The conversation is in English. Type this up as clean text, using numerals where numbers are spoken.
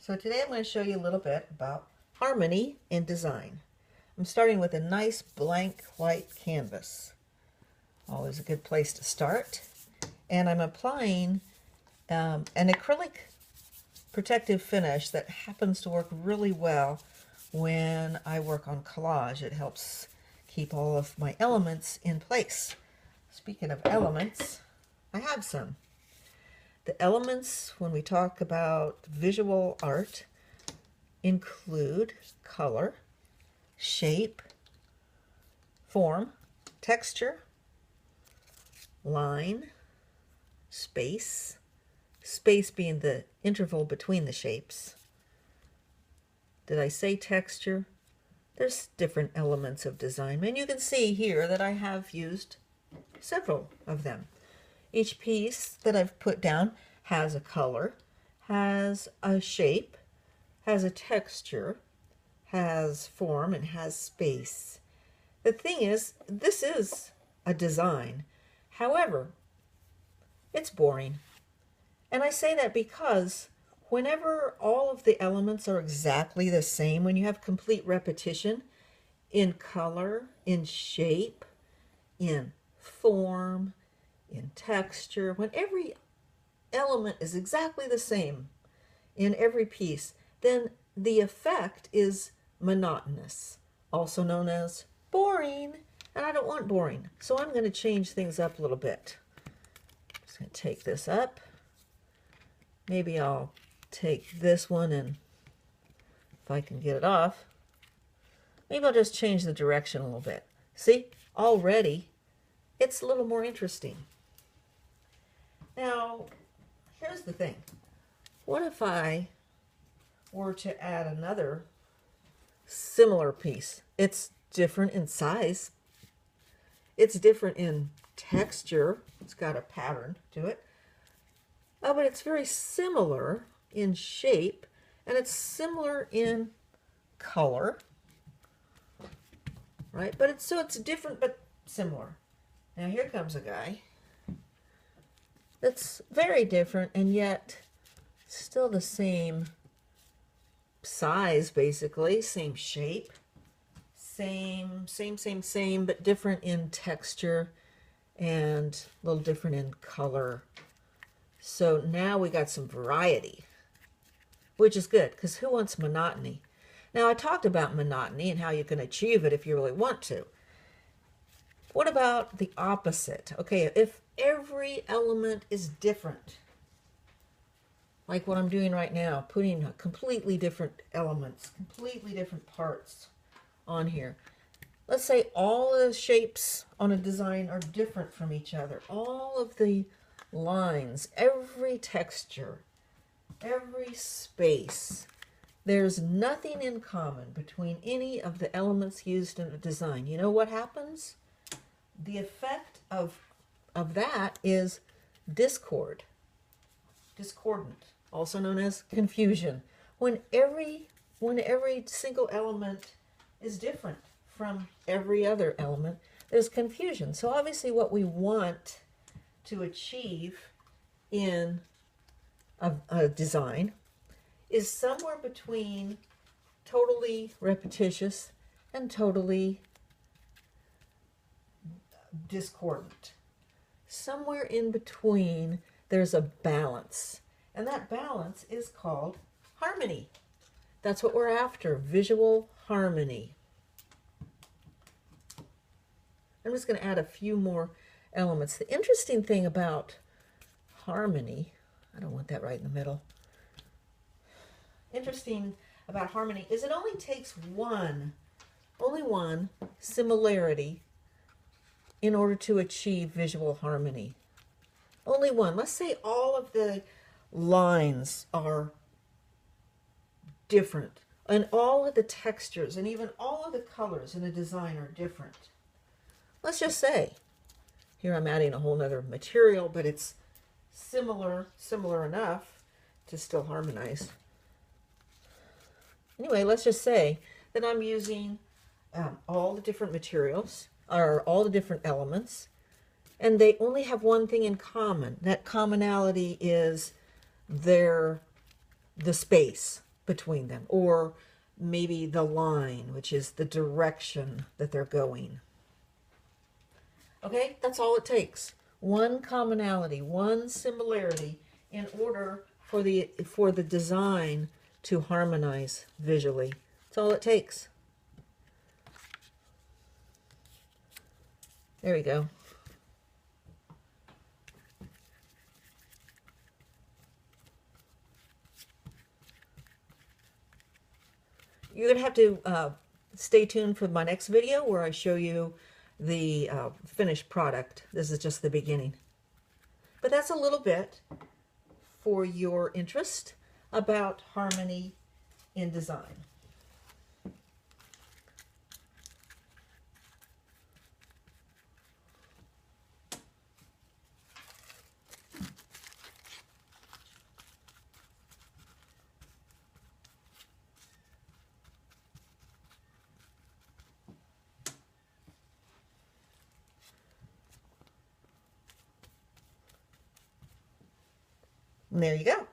So today I'm going to show you a little bit about harmony in design. I'm starting with a nice blank white canvas. Always a good place to start. And I'm applying an acrylic protective finish that happens to work really well when I work on collage. It helps keep all of my elements in place. Speaking of elements, I have some. The elements, when we talk about visual art, include color, shape, form, texture, line, space, space being the interval between the shapes. Did I say texture? There's different elements of design, and you can see here that I have used several of them. Each piece that I've put down has a color, has a shape, has a texture, has form, and has space. The thing is, this is a design. However, it's boring. And I say that because whenever all of the elements are exactly the same, when you have complete repetition in color, in shape, in form, in texture, when every element is exactly the same in every piece, then the effect is monotonous, also known as boring. And I don't want boring, so I'm going to change things up a little bit. I'm just going to take this up. Maybe I'll take this one, and if I can get it off, maybe I'll just change the direction a little bit. See, already it's a little more interesting. Now, here's the thing. What if I were to add another similar piece? It's different in size. It's different in texture. It's got a pattern to it. But it's very similar in shape, and it's similar in color, right? But it's different but similar. Now here comes a guy that's very different and yet still the same size, basically, same shape, same, but different in texture and a little different in color. So now we got some variety, which is good, because who wants monotony? Now, I talked about monotony and how you can achieve it if you really want to. What about the opposite? Okay, if every element is different, like what I'm doing right now, putting completely different elements, completely different parts on here. Let's say all the shapes on a design are different from each other. All of the lines, every texture, every space. There's nothing in common between any of the elements used in a design. You know what happens? The effect of that is discord, discordant, also known as confusion. When every single element is different from every other element, there's confusion. So obviously what we want to achieve in a design is somewhere between totally repetitious and totally discordant. Somewhere in between, there's a balance, and that balance is called harmony. That's what we're after, visual harmony. I'm just going to add a few more elements. The interesting thing about harmony, I don't want that right in the middle. Interesting about harmony is it only takes only one similarity in order to achieve visual harmony. Only one. Let's say all of the lines are different, and all of the textures and even all of the colors in a design are different. Let's just say, here I'm adding a whole nother material, but it's similar enough to still harmonize. Anyway, let's just say that I'm using all the different materials, or all the different elements, and they only have one thing in common. That commonality is the space. between them, or maybe the line, which is the direction that they're going. Okay, that's all it takes. One commonality, one similarity in order for the design to harmonize visually. That's all it takes. There we go. You're going to have to stay tuned for my next video where I show you the finished product. This is just the beginning. But that's a little bit for your interest about harmony in design. And there you go.